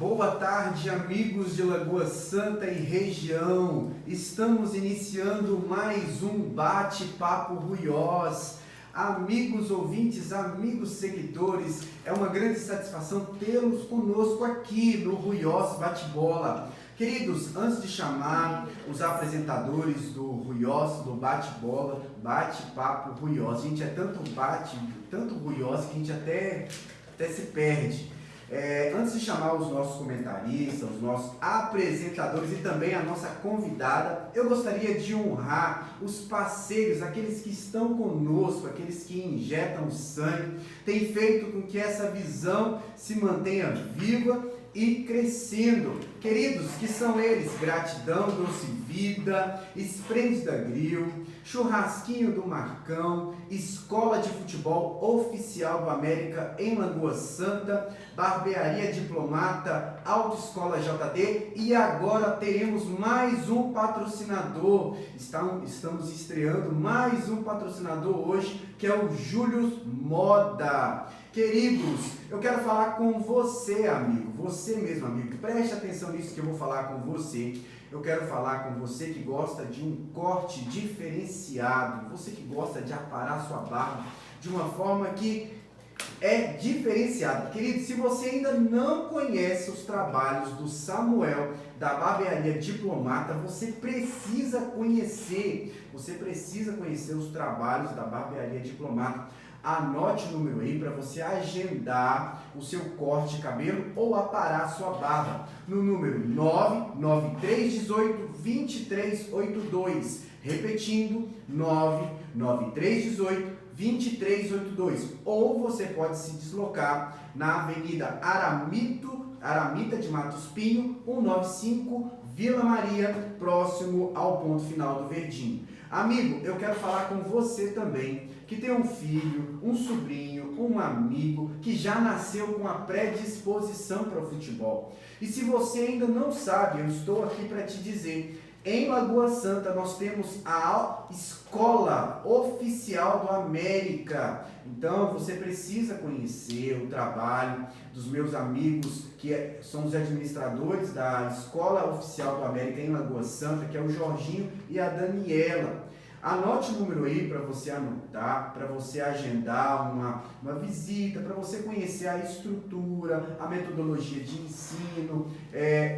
Boa tarde, amigos de Lagoa Santa e região. Estamos iniciando mais um bate-papo Ruiós. Amigos ouvintes, amigos seguidores, é uma grande satisfação tê-los conosco aqui no Ruiós Bate-Bola. Queridos, antes de chamar os apresentadores do Ruiós, do Bate-Bola, Bate-Papo Ruiós, gente, é tanto Ruiós que a gente até se perde. Antes de chamar os nossos comentaristas, os nossos apresentadores e também a nossa convidada, eu gostaria de honrar os parceiros, aqueles que estão conosco, aqueles que injetam sangue, têm feito com que essa visão se mantenha viva e crescendo. Queridos, que são eles: Gratidão Doce Vida, Esplêndida Grill, Churrasquinho do Marcão, Escola de Futebol Oficial do América em Lagoa Santa, Barbearia Diplomata, Autoescola JD e agora teremos mais um patrocinador. Estamos estreando mais um patrocinador hoje, que é o Július Moda. Queridos, eu quero falar com você, amigo, você mesmo, amigo, preste atenção nisso que eu vou falar com você. Eu quero falar com você que gosta de um corte diferenciado, você que gosta de aparar sua barba de uma forma que é diferenciada. Querido, se você ainda não conhece os trabalhos do Samuel, da Barbearia Diplomata, você precisa conhecer os trabalhos da Barbearia Diplomata. Anote o número aí para você agendar o seu corte de cabelo ou aparar a sua barba no número 99318-2382. Repetindo, 99318-2382. Ou você pode se deslocar na Avenida Aramita de Matos Pinho, 195, Vila Maria, próximo ao ponto final do Verdinho. Amigo, eu quero falar com você também, que tem um filho, um sobrinho, um amigo, que já nasceu com a predisposição para o futebol. E se você ainda não sabe, eu estou aqui para te dizer, em Lagoa Santa nós temos a Escola Oficial do América. Então você precisa conhecer o trabalho dos meus amigos, que são os administradores da Escola Oficial do América em Lagoa Santa, que é o Jorginho e a Daniela. Anote o número aí para você anotar, para você agendar uma visita, para você conhecer a estrutura, a metodologia de ensino.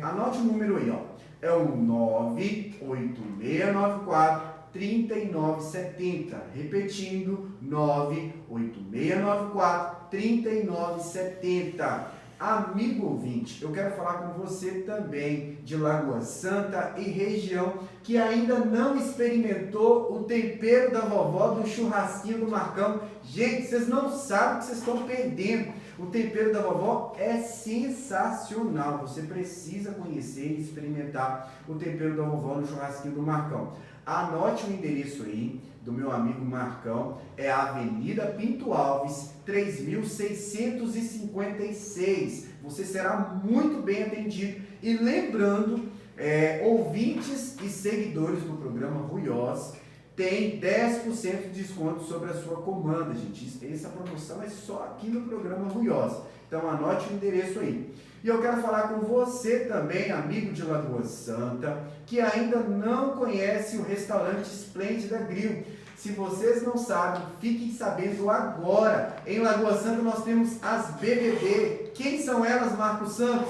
Anote o número aí, ó. É o 98694-3970. Repetindo, 98694-3970. Amigo ouvinte, eu quero falar com você também de Lagoa Santa e região que ainda não experimentou o tempero da vovó do churrasquinho do Marcão. Gente, vocês não sabem o que vocês estão perdendo. O tempero da vovó é sensacional. Você precisa conhecer e experimentar o tempero da vovó no churrasquinho do Marcão. Anote o endereço aí do meu amigo Marcão, é a Avenida Pinto Alves, 3656. Você será muito bem atendido. E lembrando, ouvintes e seguidores do programa Ruiós tem 10% de desconto sobre a sua comanda, gente. Essa promoção é só aqui no programa Ruiós. Então anote o endereço aí. E eu quero falar com você também, amigo de Lagoa Santa, que ainda não conhece o restaurante Esplêndida Grill. Se vocês não sabem, fiquem sabendo agora. Em Lagoa Santa nós temos as BBB. Quem são elas, Marcos Santos?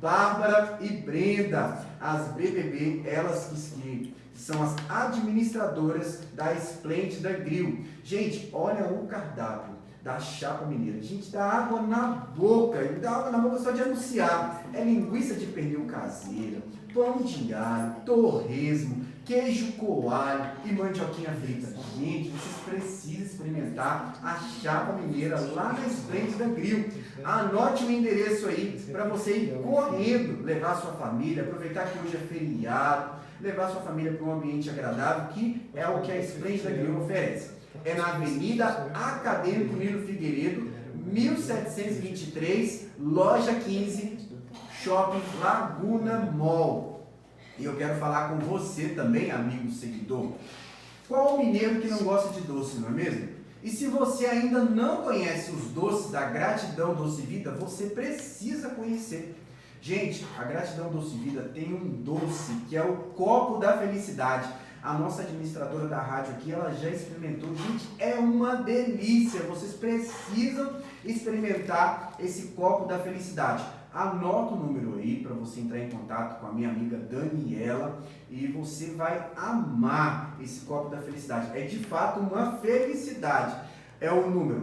Bárbara e Brenda. As BBB, elas que são as administradoras da Esplêndida Grill. Gente, olha o cardápio da Chapa Mineira. Gente, dá água na boca. Dá água na boca só de anunciar. É linguiça de pernil caseira, pão de alho, torresmo, queijo coalho e mandioquinha frita. Gente, vocês precisam experimentar a Chapa Mineira lá na Esplêndida Grill. Anote o endereço aí para você ir correndo, levar sua família, aproveitar que hoje é feriado, levar sua família para um ambiente agradável, que é o que a Esplêndida Grill oferece. É na Avenida Acadêmico Nilo Figueiredo, 1723, loja 15, Shopping Laguna Mall. E eu quero falar com você também, amigo seguidor. Qual o mineiro que não gosta de doce, não é mesmo? E se você ainda não conhece os doces da Gratidão Doce Vida, você precisa conhecer. Gente, a Gratidão Doce Vida tem um doce que é o copo da felicidade. A nossa administradora da rádio aqui, ela já experimentou. Gente, é uma delícia. Vocês precisam experimentar esse copo da felicidade. Anota o número aí para você entrar em contato com a minha amiga Daniela e você vai amar esse copo da felicidade. É de fato uma felicidade. É o número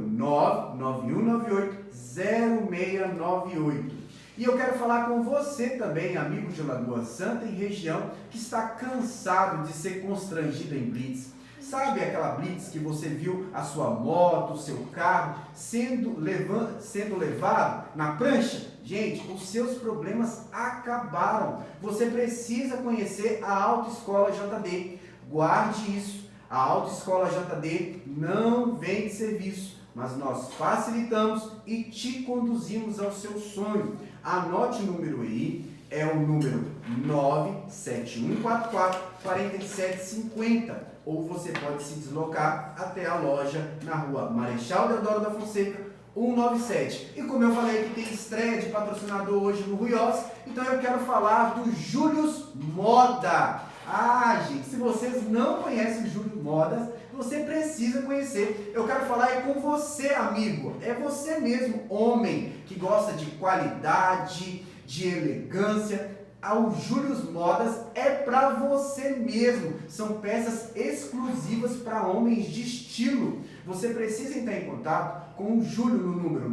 991980698. E eu quero falar com você também, amigo de Lagoa Santa e região, que está cansado de ser constrangido em blitz. Sabe aquela blitz que você viu a sua moto, o seu carro sendo levado na prancha? Gente, os seus problemas acabaram. Você precisa conhecer a Autoescola JD. Guarde isso. A Autoescola JD não vende serviço, mas nós facilitamos e te conduzimos ao seu sonho. Anote o número aí, é o número 97144-4750. Ou você pode se deslocar até a loja na rua Marechal Deodoro da Fonseca, 197. E como eu falei que tem estreia de patrocinador hoje no Ruiós, então eu quero falar do Július Moda. Ah, gente, se vocês não conhecem o Július Modas, você precisa conhecer. Eu quero falar com você, amigo. É você mesmo, homem, que gosta de qualidade, de elegância. O Július Modas é para você mesmo. São peças exclusivas para homens de estilo. Você precisa entrar em contato com o Júlio no número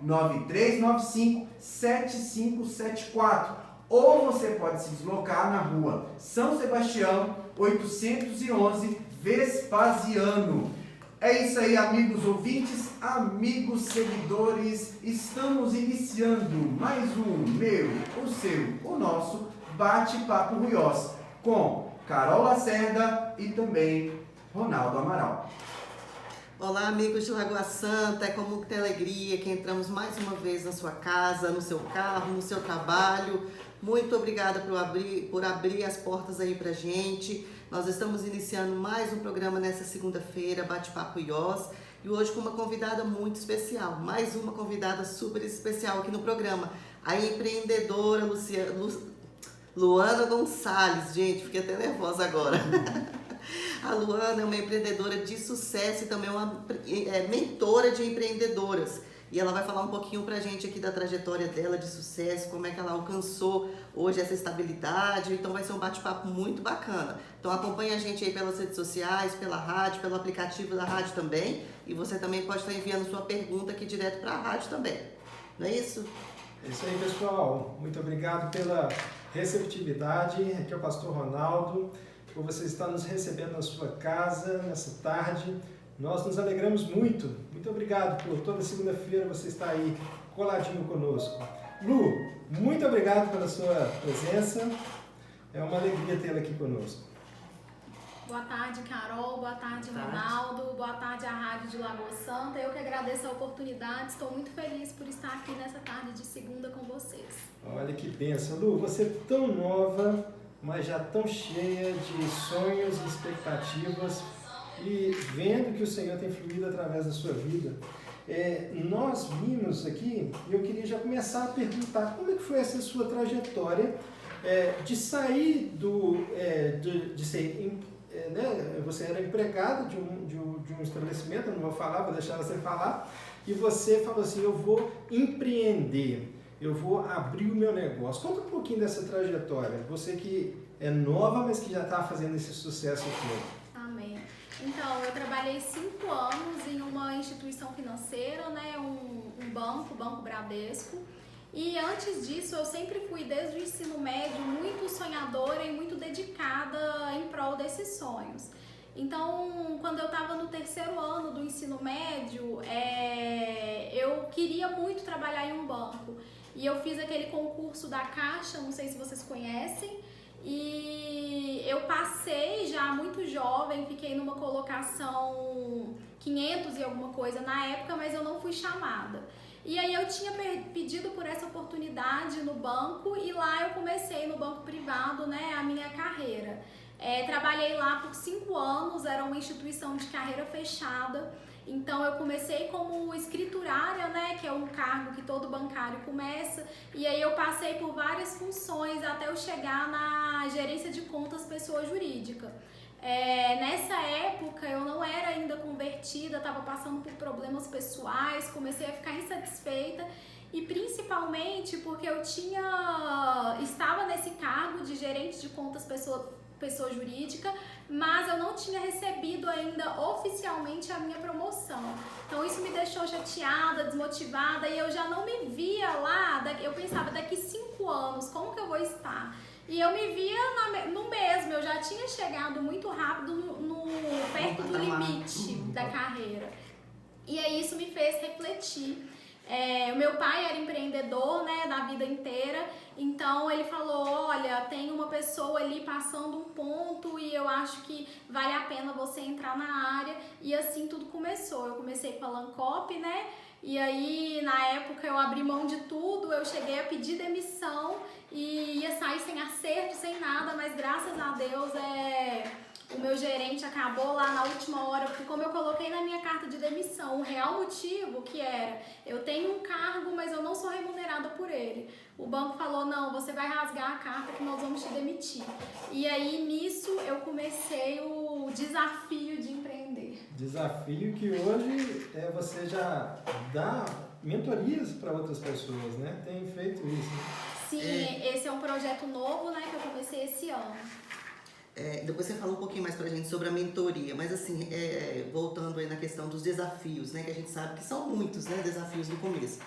99395-7574. Ou você pode se deslocar na rua São Sebastião, 811, Vespasiano. É isso aí, amigos ouvintes, amigos seguidores. Estamos iniciando mais um o seu, o nosso Bate-Papo Ruiós com Carol Lacerda e também Ronaldo Amaral. Olá, amigos de Lagoa Santa, é com muita alegria que entramos mais uma vez na sua casa, no seu carro, no seu trabalho. Muito obrigada por abrir as portas aí pra gente. Nós estamos iniciando mais um programa nessa segunda-feira, Bate-Papo Ruiós, e hoje com uma convidada muito especial, mais uma convidada super especial aqui no programa, a empreendedora Luana Gonçalves. Gente, fiquei até nervosa agora. A Luana é uma empreendedora de sucesso e também uma mentora de empreendedoras. E ela vai falar um pouquinho pra gente aqui da trajetória dela de sucesso, como é que ela alcançou hoje essa estabilidade. Então vai ser um bate-papo muito bacana. Então acompanha a gente aí pelas redes sociais, pela rádio, pelo aplicativo da rádio também. E você também pode estar enviando sua pergunta aqui direto para a rádio também. Não é isso? É isso aí, pessoal. Muito obrigado pela receptividade. Aqui é o pastor Ronaldo, por você estar nos recebendo na sua casa nessa tarde. Nós nos alegramos muito. Muito obrigado por toda segunda-feira você estar aí coladinho conosco. Lu, muito obrigado pela sua presença. É uma alegria tê-la aqui conosco. Boa tarde, Carol. Boa tarde, Ronaldo. Boa tarde à Rádio de Lagoa Santa. Eu que agradeço a oportunidade. Estou muito feliz por estar aqui nessa tarde de segunda com vocês. Olha que bênção. Lu, você é tão nova, mas já tão cheia de sonhos e expectativas, e vendo que o Senhor tem fluído através da sua vida. Nós vimos aqui, e eu queria já começar a perguntar como é que foi essa sua trajetória de sair de ser, você era empregado de um estabelecimento, eu não vou falar, vou deixar você falar, e você falou assim, eu vou empreender, eu vou abrir o meu negócio. Conta um pouquinho dessa trajetória, você que é nova, mas que já está fazendo esse sucesso todo. Amém. Então, eu trabalhei 5 anos em uma instituição financeira, né, um banco, o Banco Bradesco. E antes disso, eu sempre fui, desde o ensino médio, muito sonhadora e muito dedicada em prol desses sonhos. Então, quando eu estava no 3º ano do ensino médio, eu queria muito trabalhar em um banco. E eu fiz aquele concurso da Caixa, não sei se vocês conhecem, e eu passei já muito jovem, fiquei numa colocação 500 e alguma coisa na época, mas eu não fui chamada. E aí eu tinha pedido por essa oportunidade no banco e lá eu comecei no banco privado, né, a minha carreira. Trabalhei lá por 5 anos, era uma instituição de carreira fechada Então eu comecei como escriturária, né, que é um cargo que todo bancário começa, e aí eu passei por várias funções até eu chegar na gerência de contas pessoa jurídica. Nessa época eu não era ainda convertida, estava passando por problemas pessoais, comecei a ficar insatisfeita e principalmente porque eu estava nesse cargo de gerente de contas pessoa jurídica, mas eu não tinha recebido ainda oficialmente a minha promoção. Então isso me deixou chateada, desmotivada e eu já não me via lá, eu pensava daqui 5 anos, como que eu vou estar? E eu me via no mesmo, eu já tinha chegado muito rápido perto do limite da carreira. E aí isso me fez refletir. O meu pai era empreendedor, né, da vida inteira, então ele falou, olha, tem uma pessoa ali passando um ponto e eu acho que vale a pena você entrar na área, e assim tudo começou. Eu comecei com a Lancop, né, e aí na época eu abri mão de tudo, eu cheguei a pedir demissão e ia sair sem acerto, sem nada, mas graças a Deus o meu gerente acabou lá na última hora, porque como eu coloquei na minha carta de demissão, o real motivo que era, eu tenho um cargo, mas eu não sou remunerada por ele. O banco falou, não, você vai rasgar a carta que nós vamos te demitir. E aí, nisso, eu comecei o desafio de empreender. Desafio que hoje você já dá mentorias para outras pessoas, né? Tem feito isso, né? Sim, esse é um projeto novo, né, que eu comecei esse ano. Depois você fala um pouquinho mais pra gente sobre a mentoria, mas assim, voltando aí na questão dos desafios, né, que a gente sabe que são muitos, né, desafios no começo.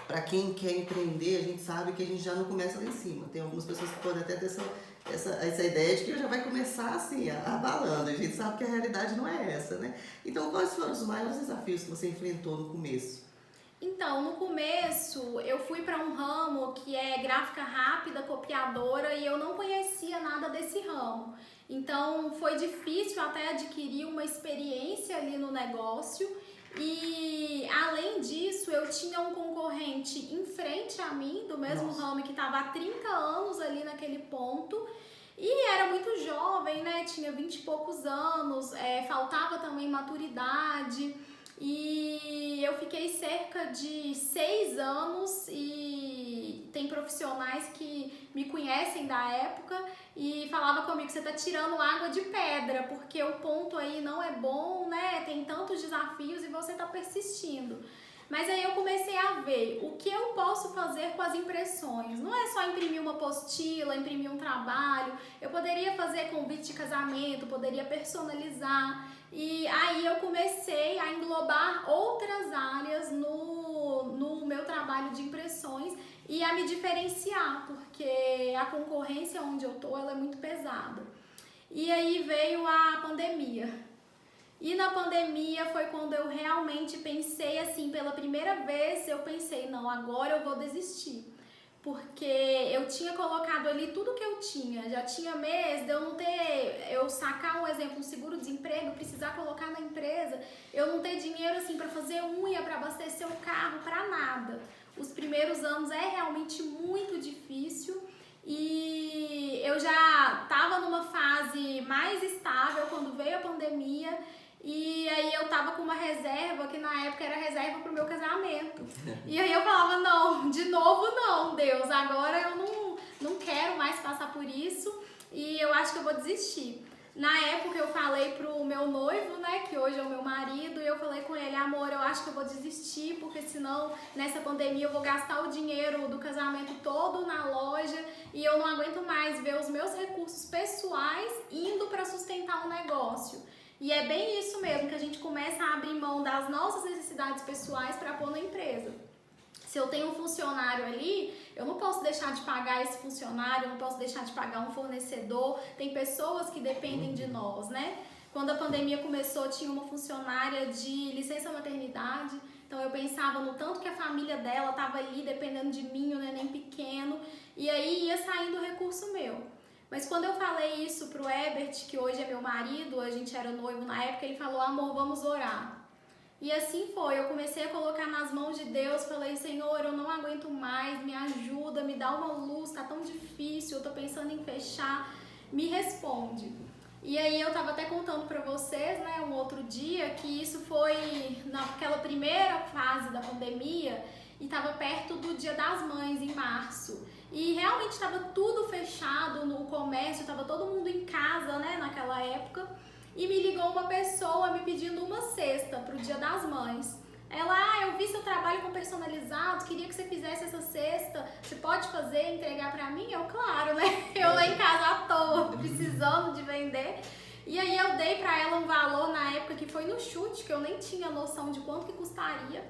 Para quem quer empreender, a gente sabe que a gente já não começa lá em cima. Tem algumas pessoas que podem até ter essa ideia de que já vai começar assim, abalando. A gente sabe que a realidade não é essa, né? Então, quais foram os maiores desafios que você enfrentou no começo? Então, no começo, eu fui para um ramo que é gráfica rápida, copiadora, e eu não conhecia nada desse ramo. Então, foi difícil até adquirir uma experiência ali no negócio. E, além disso, eu tinha um concorrente em frente a mim, do mesmo ramo, que estava há 30 anos ali naquele ponto. E era muito jovem, né? Tinha 20 e poucos anos, faltava também maturidade. E eu fiquei cerca de 6 anos e tem profissionais que me conhecem da época e falavam comigo, você tá tirando água de pedra, porque o ponto aí não é bom, né? Tem tantos desafios e você tá persistindo. Mas aí eu comecei a ver o que eu posso fazer com as impressões. Não é só imprimir uma apostila, imprimir um trabalho. Eu poderia fazer convite de casamento, poderia personalizar. E aí eu comecei a englobar outras áreas no meu trabalho de impressões e a me diferenciar, porque a concorrência onde eu tô, ela é muito pesada. E aí veio a pandemia. E na pandemia foi quando eu realmente pensei assim, pela primeira vez eu pensei, não, agora eu vou desistir. Porque eu tinha colocado ali tudo que eu tinha, já tinha mês de eu não ter, eu sacar um exemplo, um seguro-desemprego, precisar colocar na empresa, eu não ter dinheiro assim para fazer unha, para abastecer o carro, para nada. Os primeiros anos é realmente muito difícil e eu já estava numa fase mais estável quando veio a pandemia. E aí eu tava com uma reserva, que na época era reserva pro meu casamento. E aí eu falava, não, de novo não, Deus, agora eu não quero mais passar por isso e eu acho que eu vou desistir. Na época eu falei pro meu noivo, né, que hoje é o meu marido, e eu falei com ele, amor, eu acho que eu vou desistir, porque senão nessa pandemia eu vou gastar o dinheiro do casamento todo na loja e eu não aguento mais ver os meus recursos pessoais indo para sustentar um negócio. E é bem isso mesmo, que a gente começa a abrir mão das nossas necessidades pessoais para pôr na empresa. Se eu tenho um funcionário ali, eu não posso deixar de pagar esse funcionário, eu não posso deixar de pagar um fornecedor. Tem pessoas que dependem de nós, né? Quando a pandemia começou, tinha uma funcionária de licença maternidade, então eu pensava no tanto que a família dela estava ali dependendo de mim, o neném pequeno, e aí ia saindo recurso meu. Mas quando eu falei isso pro Herbert, que hoje é meu marido, a gente era noivo na época, ele falou, amor, vamos orar. E assim foi, eu comecei a colocar nas mãos de Deus, falei, Senhor, eu não aguento mais, me ajuda, me dá uma luz, tá tão difícil, eu tô pensando em fechar, me responde. E aí eu tava até contando pra vocês, né, um outro dia, que isso foi naquela primeira fase da pandemia e tava perto do Dia das Mães, em março. E realmente estava tudo fechado no comércio, estava todo mundo em casa, né, naquela época. E me ligou uma pessoa me pedindo uma cesta pro Dia das Mães. Ela, eu vi seu trabalho com personalizado, queria que você fizesse essa cesta, você pode fazer, entregar pra mim? Eu, claro, né? Eu lá em casa à toa, precisando de vender. E aí eu dei pra ela um valor na época que foi no chute, que eu nem tinha noção de quanto que custaria.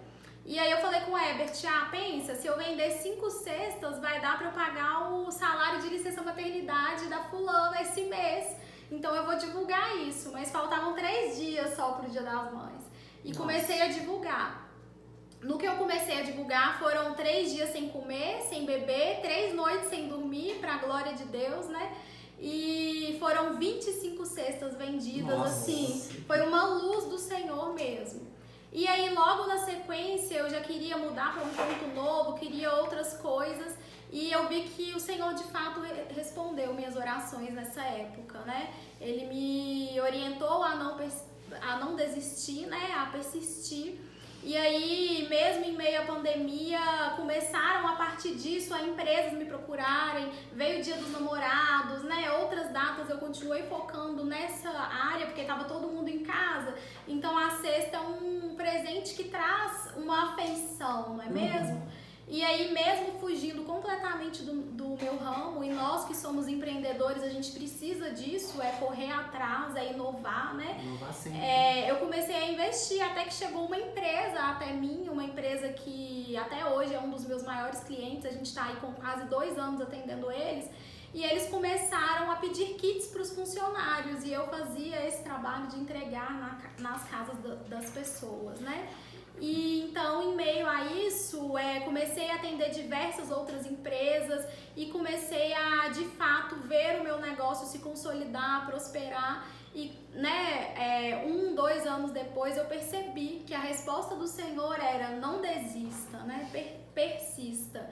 E aí eu falei com o Herbert, pensa, se eu vender 5 cestas, vai dar pra eu pagar o salário de licença maternidade da fulana esse mês. Então eu vou divulgar isso, mas faltavam 3 dias só pro Dia das Mães. E comecei a divulgar. No que eu comecei a divulgar, foram 3 dias sem comer, sem beber, 3 noites sem dormir, pra glória de Deus, né? E foram 25 cestas vendidas, assim. Foi uma luz do Senhor mesmo. E aí, logo na sequência, eu já queria mudar para um ponto novo, queria outras coisas. E eu vi que o Senhor, de fato, respondeu minhas orações nessa época, né? Ele me orientou a não desistir, né? A persistir. E aí, mesmo em meio à pandemia, começaram a partir disso a empresas me procurarem, veio o Dia dos Namorados, né? Outras datas eu continuei focando nessa área, porque estava todo mundo em casa. Então a cesta é um presente que traz uma afeição, não é mesmo? E aí, mesmo fugindo completamente do meu ramo, e nós que somos empreendedores, a gente precisa disso, é correr atrás, é inovar, né? Inovar sempre. Eu comecei a investir até que chegou uma empresa até mim, uma empresa que até hoje é um dos meus maiores clientes, a gente está aí com quase 2 anos atendendo eles, e eles começaram a pedir kits para os funcionários, e eu fazia esse trabalho de entregar nas casas das pessoas, né? E então, em meio a isso, comecei a atender diversas outras empresas e comecei a, de fato, ver o meu negócio se consolidar, prosperar. E, né, 2 anos depois, eu percebi que a resposta do Senhor era: não desista, né, persista.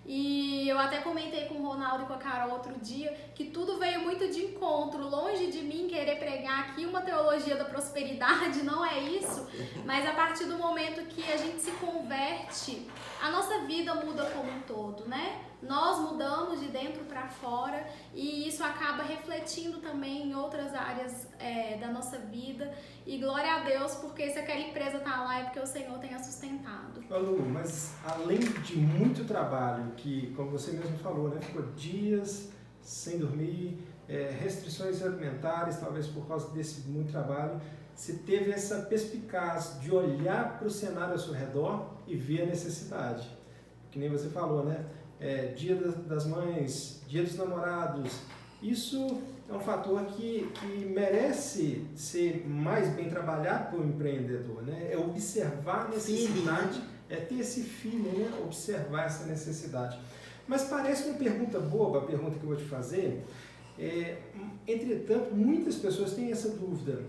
E eu até comentei com o Ronaldo e com a Carol outro dia que tudo veio muito de encontro, longe de mim querer pregar aqui uma teologia da prosperidade, não é isso, mas a partir do momento que a gente se converte, a nossa vida muda como um todo, né? Nós mudamos de dentro para fora e isso acaba refletindo também em outras áreas da nossa vida. E glória a Deus, porque se aquela empresa está lá é porque o Senhor tem a sustentado. Lu, mas além de muito trabalho, que como você mesmo falou, né, ficou dias sem dormir, restrições alimentares, talvez por causa desse muito trabalho, você teve essa perspicaz de olhar para o cenário ao seu redor e ver a necessidade. Que nem você falou, né? Dia das Mães, Dia dos Namorados, isso é um fator que merece ser mais bem trabalhado por um empreendedor, né? É observar a necessidade, ter esse feeling, né? Observar essa necessidade. Mas parece uma pergunta boba, a pergunta que eu vou te fazer. Entretanto, muitas pessoas têm essa dúvida.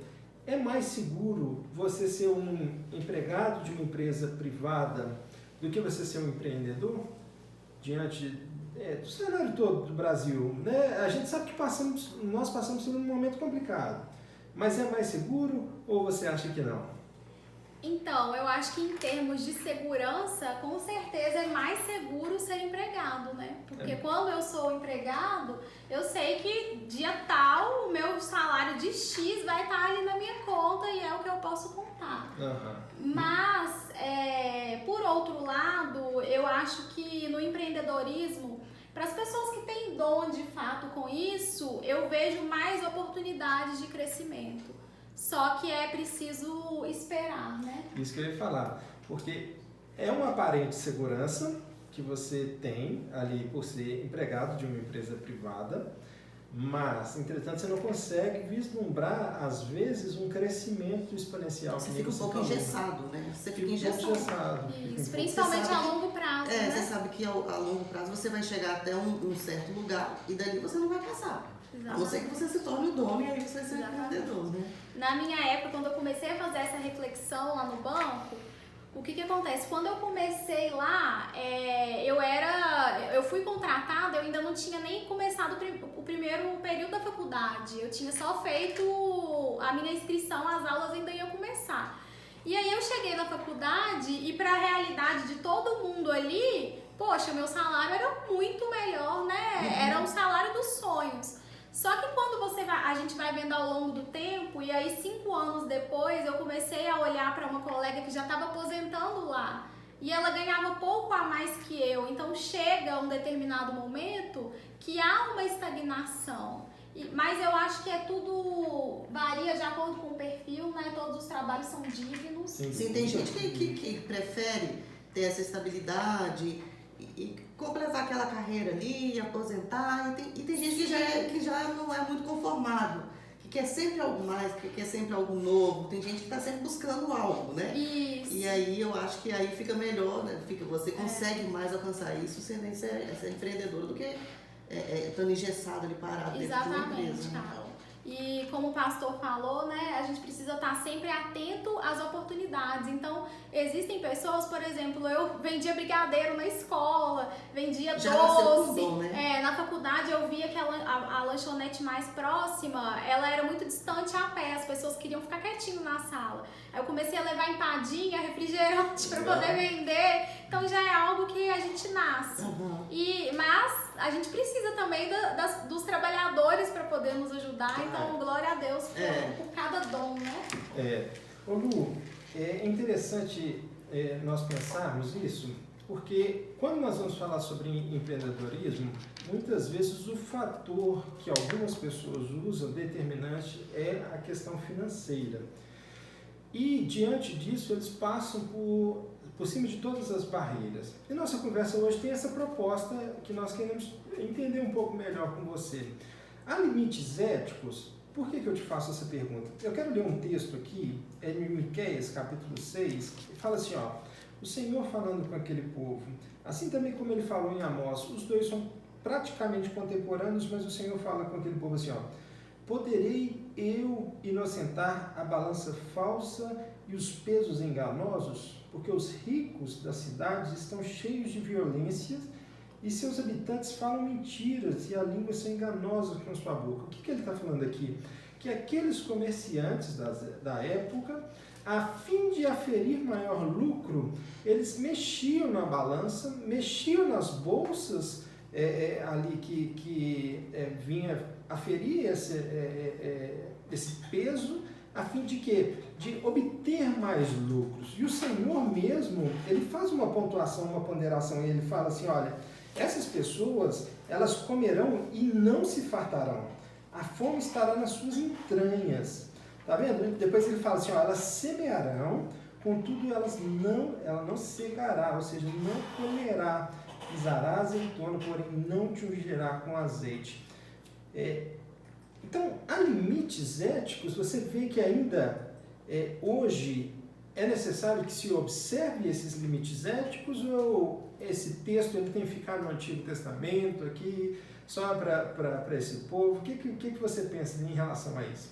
É mais seguro você ser um empregado de uma empresa privada do que você ser um empreendedor? Diante do cenário todo do Brasil, né? A gente sabe que nós passamos por um momento complicado, mas é mais seguro ou você acha que não? Então, eu acho que em termos de segurança, com certeza é mais seguro ser empregado, né? Porque quando eu sou empregado, eu sei que dia tal o meu salário de X vai estar ali na minha conta e é o que eu posso contar. Mas, por outro lado, eu acho que no empreendedorismo, para as pessoas que têm dom de fato com isso, eu vejo mais oportunidades de crescimento. Só que é preciso esperar, né? Isso que eu ia falar, porque é uma aparente segurança que você tem ali por ser empregado de uma empresa privada, mas, entretanto, você não consegue vislumbrar, às vezes, um crescimento exponencial. Você fica um pouco engessado, né? Você fica engessado. Isso, principalmente a longo prazo, né? Você sabe que a longo prazo você vai chegar até um certo lugar e dali você não vai passar. Exatamente. A não ser que você se torne o dono e aí você vai ser empreendedor, né? Na minha época, quando eu comecei a fazer essa reflexão lá no banco, o que acontece? Quando eu comecei lá, eu fui contratada, ainda não tinha nem começado o primeiro período da faculdade. Eu tinha só feito a minha inscrição, as aulas ainda iam começar. E aí eu cheguei na faculdade e para a realidade de todo mundo ali, poxa, meu salário era muito melhor, né? Era o salário dos sonhos. Só que quando a gente vai vendo ao longo do tempo, e aí 5 anos depois eu comecei a olhar para uma colega que já estava aposentando lá. E ela ganhava pouco a mais que eu, então chega um determinado momento que há uma estagnação. Mas eu acho que tudo varia de acordo com o perfil, né? Todos os trabalhos são dignos. Sim, tem gente que prefere ter essa estabilidade e completar aquela carreira ali, aposentar. E tem gente que já não é muito conformado. Quer sempre algo mais, que quer sempre algo novo. Tem gente que está sempre buscando algo, né? Isso. E aí eu acho que aí fica melhor, né? Você consegue mais alcançar isso sendo essa empreendedora do que estando engessado ali, parado dentro de uma Exatamente, empresa. Carol. E como o pastor falou, né, a gente precisa estar sempre atento às oportunidades. Então, existem pessoas, por exemplo, eu vendia brigadeiro na escola, vendia doce. Bom, né? Na faculdade eu via que a lanchonete mais próxima, ela era muito distante a pé, as pessoas queriam ficar quietinho na sala. Aí eu comecei a levar empadinha, refrigerante para poder vender. Então já é algo que a gente nasce. Mas a gente precisa também dos trabalhadores para poder nos ajudar. Então, glória a Deus por cada dom, né? Ô Lu, é interessante nós pensarmos isso, porque quando nós vamos falar sobre empreendedorismo, muitas vezes o fator que algumas pessoas usam determinante é a questão financeira. E diante disso eles passam por cima de todas as barreiras. E nossa conversa hoje tem essa proposta que nós queremos entender um pouco melhor com você. Há limites éticos? Por que eu te faço essa pergunta? Eu quero ler um texto aqui, é em Miqueias, capítulo 6, que fala assim, ó, o Senhor falando com aquele povo, assim também como ele falou em Amós, os dois são praticamente contemporâneos, mas o Senhor fala com aquele povo assim, ó, poderei eu inocentar a balança falsa e os pesos enganosos? Porque os ricos das cidades estão cheios de violências e seus habitantes falam mentiras e a língua é enganosa com sua boca. O que ele está falando aqui? Que aqueles comerciantes da época, a fim de aferir maior lucro, eles mexiam na balança, mexiam nas bolsas ali que vinha aferir esse peso, a fim de quê? De obter mais lucros. E o Senhor mesmo, ele faz uma pontuação, uma ponderação, e ele fala assim, olha, essas pessoas, elas comerão e não se fartarão. A fome estará nas suas entranhas. Tá vendo? Depois ele fala assim, ó, elas semearão, contudo ela não cegará, ou seja, não comerá. Pisará azeitona, porém não te ungirá com azeite. Então, há limites éticos, você vê que ainda hoje é necessário que se observe esses limites éticos ou esse texto ele tem ficado no Antigo Testamento aqui, só para esse povo? O que você pensa em relação a isso?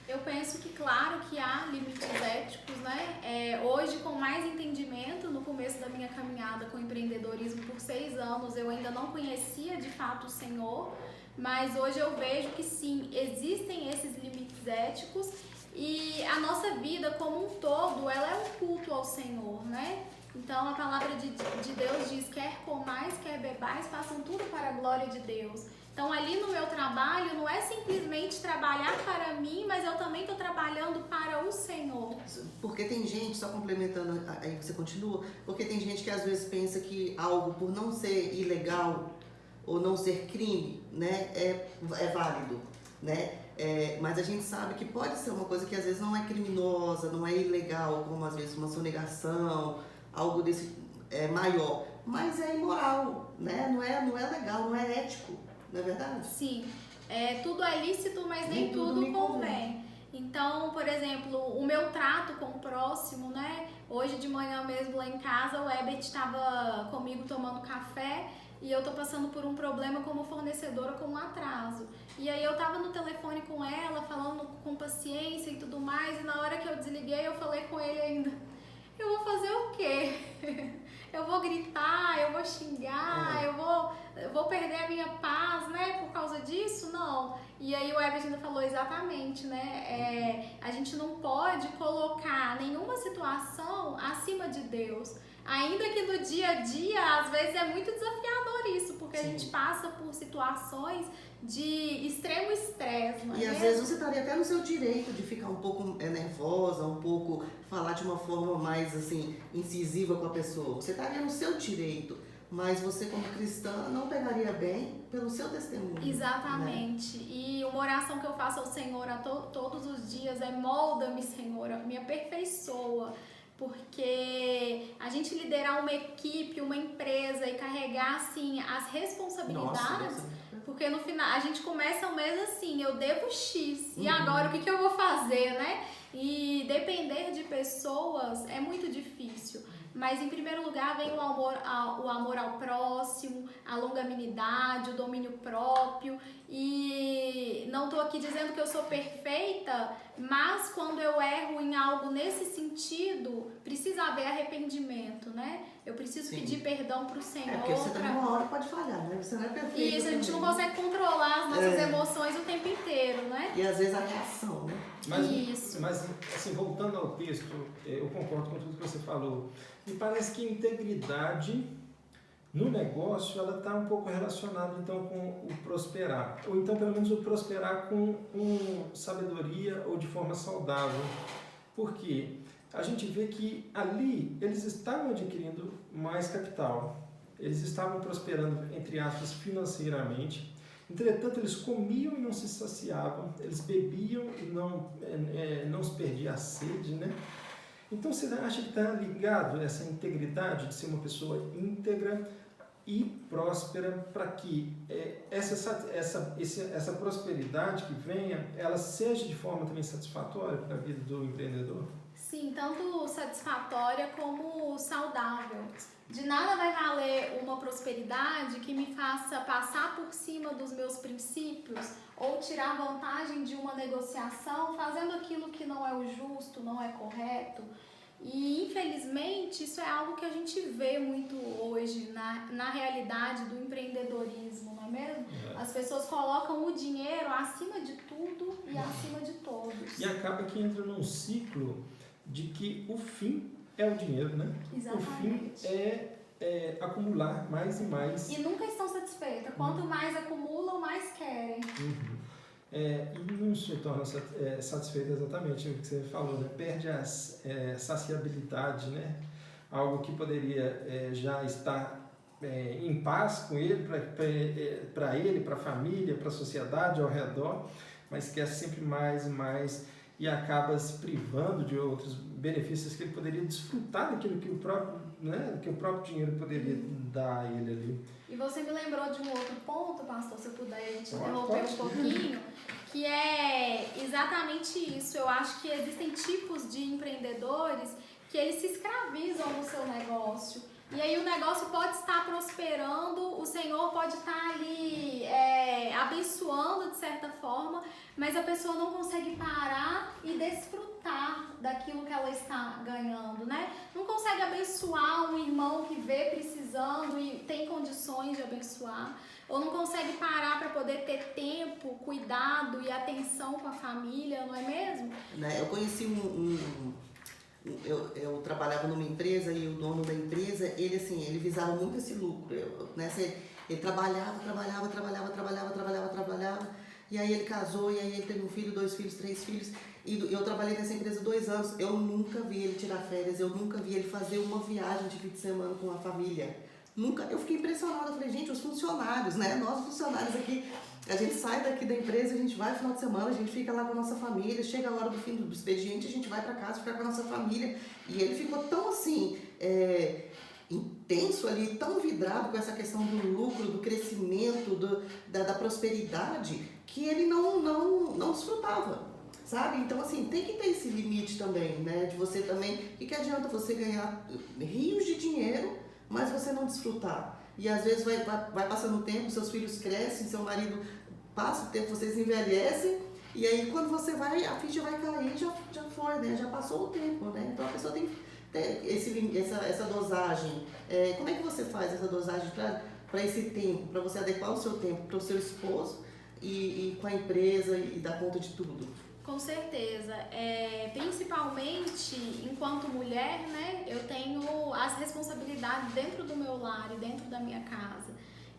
Eu penso que, claro, que há limites éticos, né? Hoje, com mais entendimento, no começo da minha caminhada com empreendedorismo por 6 anos, eu ainda não conhecia de fato o Senhor, mas hoje eu vejo que sim, existem esses limites éticos e a nossa vida como um todo, ela é um culto ao Senhor, né? Então a palavra de Deus diz, quer comais, quer bebais, façam tudo para a glória de Deus. Então ali no meu trabalho não é simplesmente trabalhar para mim, mas eu também estou trabalhando para o Senhor. Porque tem gente, só complementando, aí você continua, porque tem gente que às vezes pensa que algo por não ser ilegal ou não ser crime, né, é válido, né? Mas a gente sabe que pode ser uma coisa que às vezes não é criminosa, não é ilegal, como às vezes uma sonegação, algo desse maior, mas é imoral, né? Não é legal, não é ético, não é verdade? Sim, tudo é lícito, mas nem tudo convém. Então, por exemplo, o meu trato com o próximo, né? Hoje de manhã mesmo lá em casa, o Ebert estava comigo tomando café e eu tô passando por um problema como fornecedora, com um atraso. E aí eu tava no telefone com ela, falando com paciência e tudo mais, e na hora que eu desliguei, eu falei com ele ainda, eu vou fazer o quê? Eu vou gritar, eu vou xingar, eu eu vou perder a minha paz, né, por causa disso? Não. E aí o Everett ainda falou exatamente, né, a gente não pode colocar nenhuma situação acima de Deus. Ainda que no dia a dia, às vezes é muito desafiador isso, porque a gente passa por situações de extremo estresse, não é E às mesmo? vezes você estaria até no seu direito de ficar um pouco nervosa, um pouco falar de uma forma mais assim incisiva com a pessoa. Você estaria no seu direito, mas você como cristã não pegaria bem pelo seu testemunho. Exatamente. Né? E uma oração que eu faço ao Senhor todos os dias é: molda-me, Senhor, me aperfeiçoa. Porque a gente liderar uma equipe, uma empresa e carregar assim as responsabilidades, porque no final a gente começa o mês assim, eu devo X, e agora o que eu vou fazer, né? E depender de pessoas é muito difícil. Mas em primeiro lugar vem o amor ao próximo, a longanimidade, o domínio próprio. E não estou aqui dizendo que eu sou perfeita, mas quando eu erro em algo nesse sentido, precisa haver arrependimento, né? Eu preciso pedir perdão para o Senhor. Porque você também uma hora pode falhar, né? Você não é perfeito. Isso, a gente não consegue controlar as nossas emoções o tempo inteiro, né? E às vezes a reação, né? Mas assim, voltando ao texto, eu concordo com tudo que você falou. Me parece que a integridade no negócio, ela está um pouco relacionada então com o prosperar. Ou então pelo menos o prosperar com sabedoria ou de forma saudável. Por quê? A gente vê que ali eles estavam adquirindo mais capital. Eles estavam prosperando, entre aspas, financeiramente. Entretanto, eles comiam e não se saciavam, eles bebiam e não se perdia a sede, né? Então, você acha que está ligado essa integridade de ser uma pessoa íntegra e próspera para que essa prosperidade que venha, ela seja de forma também satisfatória para a vida do empreendedor? Sim, tanto satisfatória como saudável. De nada vai valer uma prosperidade que me faça passar por cima dos meus princípios ou tirar vantagem de uma negociação fazendo aquilo que não é o justo, não é correto. E infelizmente isso é algo que a gente vê muito hoje na realidade do empreendedorismo, não é mesmo? As pessoas colocam o dinheiro acima de tudo e acima de todos. E acaba que entra num ciclo de que o fim é o dinheiro, né? Exatamente. O fim é acumular mais e mais. E nunca estão satisfeitas. Quanto mais acumulam, mais querem. E não se torna satisfeito exatamente o que você falou, né? Perde a saciabilidade, né? Algo que poderia já estar em paz com ele, para ele, para a família, para a sociedade ao redor, mas quer sempre mais e mais e acaba se privando de outros benefícios que ele poderia desfrutar daquilo que o próprio dinheiro poderia dar a ele ali. E você me lembrou de um outro ponto, pastor, se eu puder te interromper um pouquinho, que é exatamente isso. Eu acho que existem tipos de empreendedores que eles se escravizam no seu negócio. E aí o negócio pode estar prosperando, o Senhor pode estar ali abençoando de certa forma, mas a pessoa não consegue parar e desfrutar daquilo que ela está ganhando, né? Não consegue abençoar um irmão que vê precisando e tem condições de abençoar, ou não consegue parar para poder ter tempo, cuidado e atenção com a família, não é mesmo? Eu conheci eu trabalhava numa empresa e o dono da empresa, ele visava muito esse lucro. Ele trabalhava, e aí ele casou, e aí ele teve um filho, 2 filhos, 3 filhos, e eu trabalhei nessa empresa 2 anos. Eu nunca vi ele tirar férias, eu nunca vi ele fazer uma viagem de fim de semana com a família. Nunca. Eu fiquei impressionada, eu falei, gente, os funcionários, né? Nós funcionários aqui, a gente sai daqui da empresa, a gente vai no final de semana, a gente fica lá com a nossa família, chega a hora do fim do expediente, a gente vai para casa ficar com a nossa família. E ele ficou tão assim, intenso ali, tão vidrado com essa questão do lucro, do crescimento, da prosperidade, que ele não desfrutava, sabe? Então, assim, tem que ter esse limite também, né? De você também, que adianta você ganhar rios de dinheiro, mas você não desfrutar. E às vezes vai passando o tempo, seus filhos crescem, seu marido passa o tempo, vocês envelhecem, e aí quando você vai, a ficha vai cair, já foi, né? Já passou o tempo, né? Então a pessoa tem que essa dosagem? Como é que você faz essa dosagem para esse tempo, para você adequar o seu tempo para o seu esposo e com a empresa e dar conta de tudo? Com certeza. Principalmente enquanto mulher, né, eu tenho as responsabilidades dentro do meu lar e dentro da minha casa.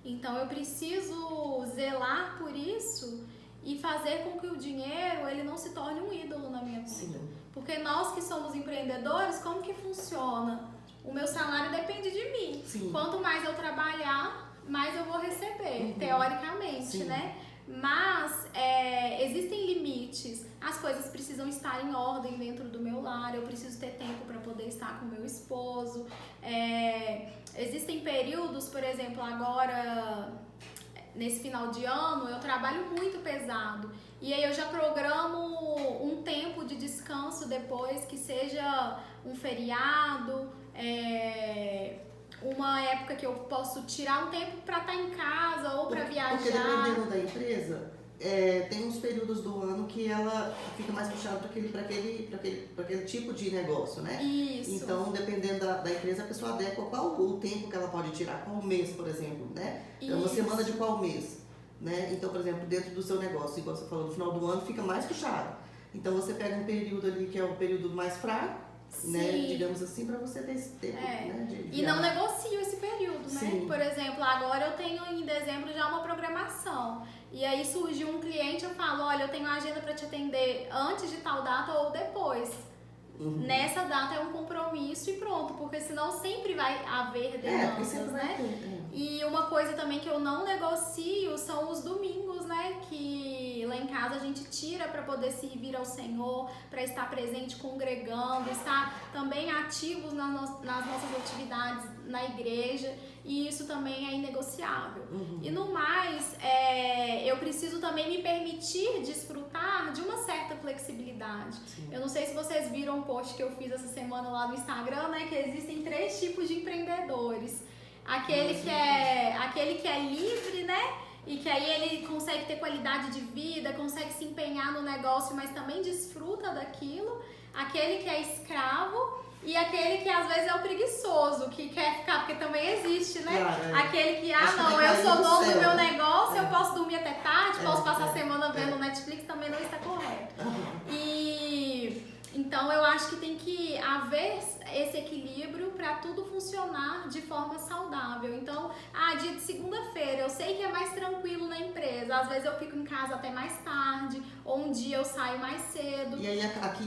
Então eu preciso zelar por isso e fazer com que o dinheiro ele não se torne um ídolo na minha conta. Sim. Porque nós que somos empreendedores, como que funciona? O meu salário depende de mim. Sim. Quanto mais eu trabalhar, mais eu vou receber, teoricamente, Sim. né? Mas existem limites, as coisas precisam estar em ordem dentro do meu lar, eu preciso ter tempo para poder estar com meu esposo. Existem períodos, por exemplo, agora nesse final de ano eu trabalho muito pesado e aí eu já programo um tempo de descanso depois, que seja um feriado, uma época que eu posso tirar um tempo para estar em casa ou para viajar. Porque dependendo da empresa, tem uns períodos do ano que ela fica mais puxada para aquele tipo de negócio, né? Isso. Então, dependendo da empresa, a pessoa adequa qual o tempo que ela pode tirar, qual mês, por exemplo, né? É uma semana de qual mês, né? Então, por exemplo, dentro do seu negócio, igual você falou, no final do ano fica mais puxado. Então, você pega um período ali que é o período mais fraco, né, digamos assim, para você ter esse tempo, né, e não negocio esse período, né? Sim. Por exemplo, agora eu tenho em dezembro já uma programação e aí surgiu um cliente, eu falo, olha, eu tenho uma agenda para te atender antes de tal data ou depois. Nessa data é um compromisso e pronto, porque senão sempre vai haver demandas, né? E uma coisa também que eu não negocio são os domingos, né? Que lá em casa a gente tira para poder servir ao Senhor, para estar presente congregando, estar também ativos nas nossas atividades na igreja, e isso também é inegociável. E no mais, eu preciso também me permitir desfrutar de uma certa flexibilidade. Sim. Eu não sei se vocês viram um post que eu fiz essa semana lá no Instagram, né? Que existem 3 tipos de empreendedores. Aquele que é livre, né? E que aí ele consegue ter qualidade de vida, consegue se empenhar no negócio, mas também desfruta daquilo. Aquele que é escravo e aquele que às vezes é o preguiçoso, que quer ficar, porque também existe, né? Claro, aquele que, não, eu sou dono do meu céu. negócio, eu posso dormir até tarde, posso passar a semana vendo Netflix, também não está correto. E então eu acho que tem que haver esse equilíbrio para tudo funcionar de forma saudável. Então, dia de segunda-feira, eu sei que é mais tranquilo na empresa, às vezes eu fico em casa até mais tarde, ou um dia eu saio mais cedo. E aí aqui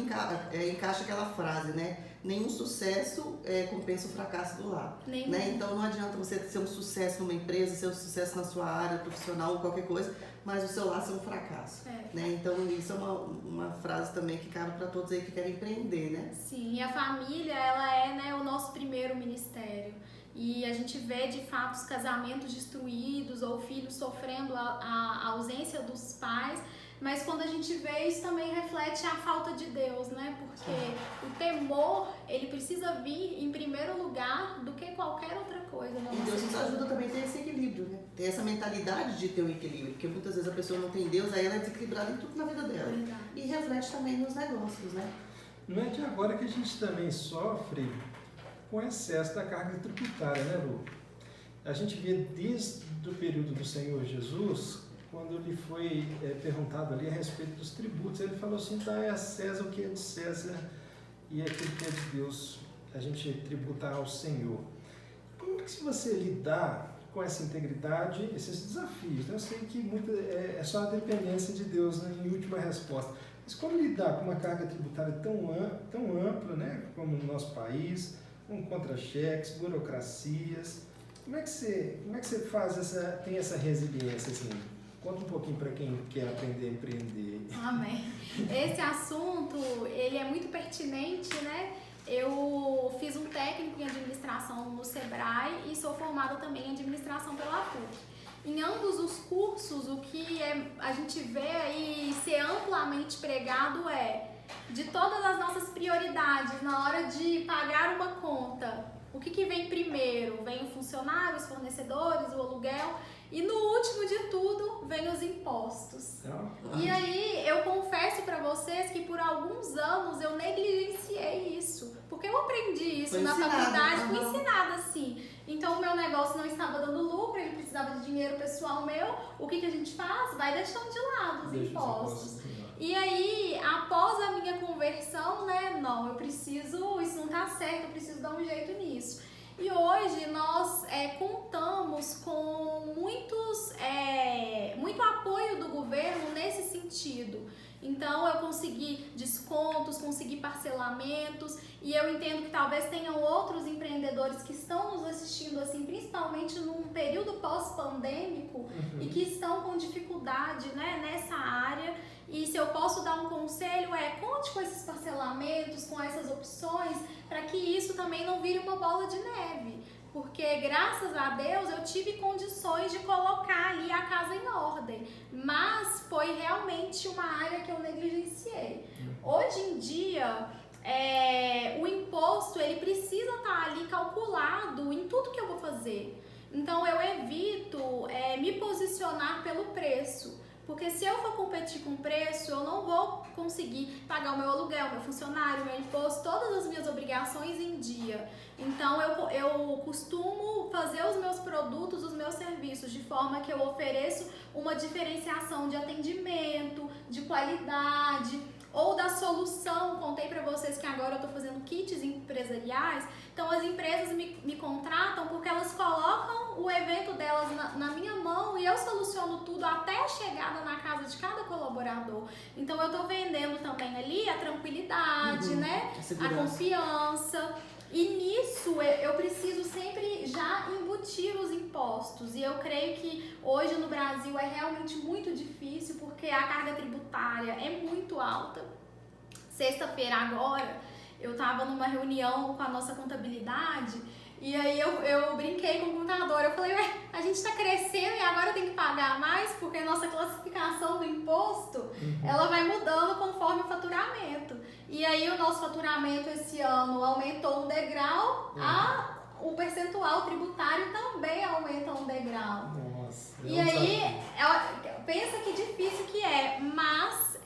encaixa aquela frase, né? Nenhum sucesso compensa o fracasso do lar. Né? Então não adianta você ser um sucesso numa empresa, ser um sucesso na sua área profissional ou qualquer coisa, mas o seu lar ser um fracasso. Né? Então isso é uma frase também que cabe para todos aí que querem empreender, né? Sim, e a família, ela é, né, o nosso primeiro ministério. E a gente vê de fato os casamentos destruídos ou filhos sofrendo a ausência dos pais. Mas quando a gente vê, isso também reflete a falta de Deus, né? Porque o temor, ele precisa vir em primeiro lugar do que qualquer outra coisa. E Deus nos ajuda também a ter esse equilíbrio, né? Ter essa mentalidade de ter um equilíbrio. Porque muitas vezes a pessoa não tem Deus, aí ela é desequilibrada em tudo na vida dela. Verdade. E reflete também nos negócios, né? Não é de agora que a gente também sofre com excesso da carga tributária, né, Lu? A gente vê desde o período do Senhor Jesus, quando lhe foi perguntado ali a respeito dos tributos, ele falou assim, dai a César o que é de César e aquilo que é de Deus, a gente tributar ao Senhor. Como que se você lidar com essa integridade, esses desafios? Eu sei que é só a dependência de Deus, né, em última resposta. Mas como lidar com uma carga tributária tão ampla, né, como no nosso país, com contra-cheques, burocracias? Como é que você tem essa resiliência, assim? Conta um pouquinho para quem quer aprender a empreender. Amém. Esse assunto, ele é muito pertinente, né? Eu fiz um técnico em administração no Sebrae e sou formada também em administração pela PUC. Em ambos os cursos, o que a gente vê aí ser amplamente pregado de todas as nossas prioridades na hora de pagar uma conta. O que vem primeiro? Vem o funcionário, os fornecedores, o aluguel. E no último de tudo, vem os impostos. Não? E aí, eu confesso pra vocês que por alguns anos eu negligenciei isso. Porque eu aprendi isso Foi na ensinado, faculdade, fui aham. ensinada assim. Então, o meu negócio não estava dando lucro, ele precisava de dinheiro pessoal meu. O que a gente faz? Vai deixando de lado os Deixa os impostos. de lado. E aí, após a minha conversão, né, não, eu preciso, isso não tá certo, eu preciso dar um jeito nisso. E hoje nós contamos com muito apoio do governo nesse sentido. Então eu consegui descontos, consegui parcelamentos e eu entendo que talvez tenham outros empreendedores que estão nos assistindo assim, principalmente num período pós-pandêmico e que estão com dificuldade, né, nessa área. E se eu posso dar um conselho conte com esses parcelamentos, com essas opções, para que isso também não vire uma bola de neve. Porque graças a Deus eu tive condições de colocar ali a casa em ordem, mas foi realmente uma área que eu negligenciei. Hoje em dia, o imposto ele precisa estar ali calculado em tudo que eu vou fazer. Então eu evito me posicionar pelo preço. Porque se eu for competir com preço, eu não vou conseguir pagar o meu aluguel, meu funcionário, meu imposto, todas as minhas obrigações em dia. Então, eu costumo fazer os meus produtos, os meus serviços, de forma que eu ofereço uma diferenciação de atendimento, de qualidade, ou da solução. Contei para vocês que agora eu estou fazendo kits empresariais. Então, as empresas me contratam porque elas colocam o evento delas na minha mão e eu soluciono tudo até a chegada na casa de cada colaborador. Então, eu estou vendendo também ali a tranquilidade, né? A confiança. E nisso eu preciso sempre já embutir os impostos. E eu creio que hoje no Brasil é realmente muito difícil porque a carga tributária é muito alta. Sexta-feira agora eu estava numa reunião com a nossa contabilidade e aí eu brinquei com o contador. Eu falei, a gente está crescendo e agora tem que pagar mais porque a nossa classificação do imposto ela vai mudando conforme o faturamento. E aí o nosso faturamento esse ano aumentou um degrau, o percentual tributário também aumenta um degrau. Nossa, e aí, pensa que difícil que é, mas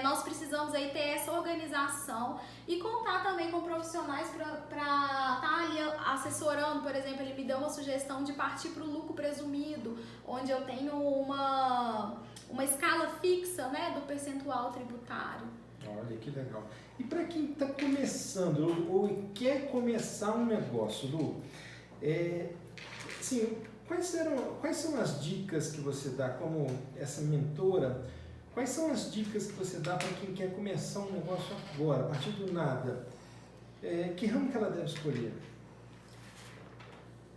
nós precisamos aí ter essa organização e contar também com profissionais para estar ali assessorando. Por exemplo, ele me deu uma sugestão de partir para o lucro presumido, onde eu tenho uma escala fixa, né, do percentual tributário. Olha que legal. E para quem está começando ou quer começar um negócio, Lu, assim, quais são as dicas que você dá como essa mentora? Quais são as dicas que você dá para quem quer começar um negócio agora, a partir do nada? Que ramo que ela deve escolher?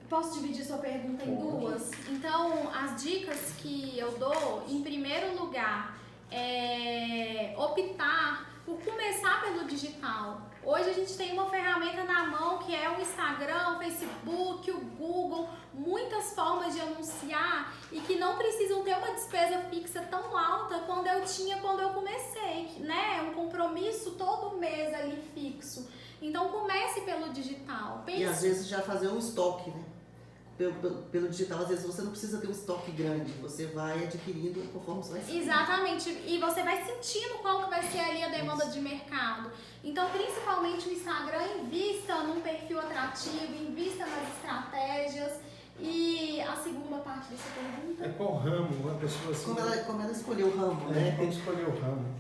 Posso dividir sua pergunta em duas? Então, as dicas que eu dou, em primeiro lugar, optar por começar pelo digital. Hoje a gente tem uma ferramenta na mão que é o Instagram, o Facebook, o Google, muitas formas de anunciar e que não precisam ter uma despesa fixa tão alta quando eu tinha quando eu comecei, né? Um compromisso todo mês ali fixo. Então comece pelo digital. E às vezes já fazer um estoque, né? Pelo digital, às vezes você não precisa ter um estoque grande, você vai adquirindo conforme você vai sentindo. Exatamente, e você vai sentindo qual que vai ser ali a demanda de mercado. Então, principalmente o Instagram, invista num perfil atrativo, invista nas estratégias. E a segunda parte dessa pergunta? Qual ramo a pessoa assim... Como ela escolheu o ramo, né? Como escolher o ramo?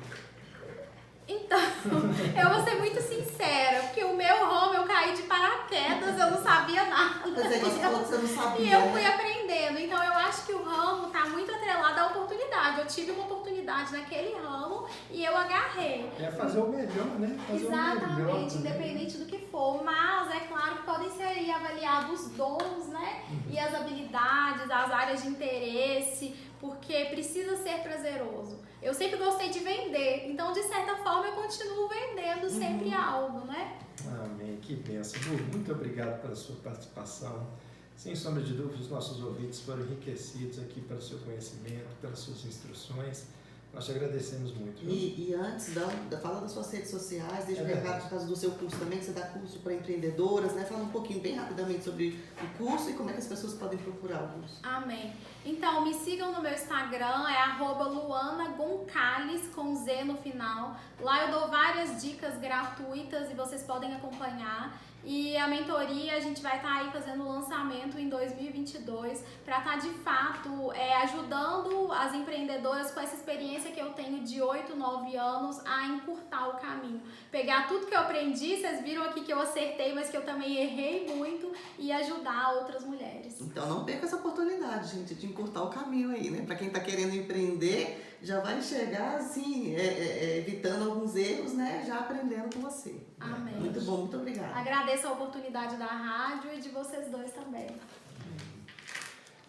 Então, eu vou ser muito sincera, porque o meu ramo eu caí de paraquedas, eu não sabia nada. Pois é, você falou que você não sabia. E eu fui aprendendo. Então, eu acho que o ramo está muito atrelado à oportunidade. Eu tive uma oportunidade naquele ramo e eu agarrei. Fazer o melhor, né? Fazer Exatamente, o melhor, independente do que for. Mas é claro que podem ser aí avaliados os dons, né? E as habilidades, as áreas de interesse, porque precisa ser prazeroso. Eu sempre gostei de vender, então de certa forma eu continuo vendendo sempre algo, né? Amém, que bênção. Lu, muito obrigado pela sua participação. Sem sombra de dúvida, os nossos ouvintes foram enriquecidos aqui pelo seu conhecimento, pelas suas instruções. Nós te agradecemos muito. E antes, fala das suas redes sociais, deixa o verdade. recado por causa do seu curso também, que você dá curso para empreendedoras, né? Fala um pouquinho, bem rapidamente, sobre o curso e como é que as pessoas podem procurar o curso. Amém. Então, me sigam no meu Instagram, é @luanagoncalves, com Z no final. Lá eu dou várias dicas gratuitas e vocês podem acompanhar. E a mentoria, a gente vai estar aí fazendo o lançamento em 2022 para estar de fato ajudando as empreendedoras com essa experiência que eu tenho de 8, 9 anos a encurtar o caminho. Pegar tudo que eu aprendi, vocês viram aqui que eu acertei, mas que eu também errei muito, e ajudar outras mulheres. Então não perca essa oportunidade, gente, de encurtar o caminho aí, né? Para quem está querendo empreender, já vai chegar assim, evitando alguns erros, né? Já aprendendo com você. Amém. Muito bom, muito obrigada. Agradeço a oportunidade da rádio e de vocês dois também.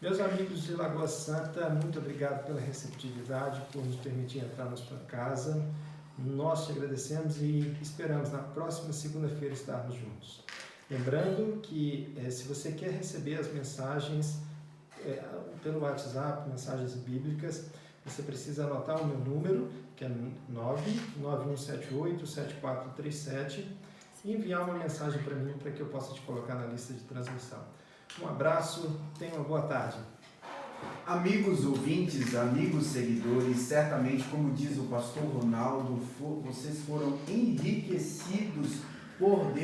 Meus amigos de Lagoa Santa, muito obrigado pela receptividade, por nos permitir entrar na sua casa. Nós te agradecemos e esperamos na próxima segunda-feira estarmos juntos. Lembrando que se você quer receber as mensagens pelo WhatsApp, mensagens bíblicas, você precisa anotar o meu número, que é 99178-7437, e enviar uma mensagem para mim para que eu possa te colocar na lista de transmissão. Um abraço, tenha uma boa tarde. Amigos ouvintes, amigos seguidores, certamente, como diz o pastor Ronaldo, vocês foram enriquecidos por Deus.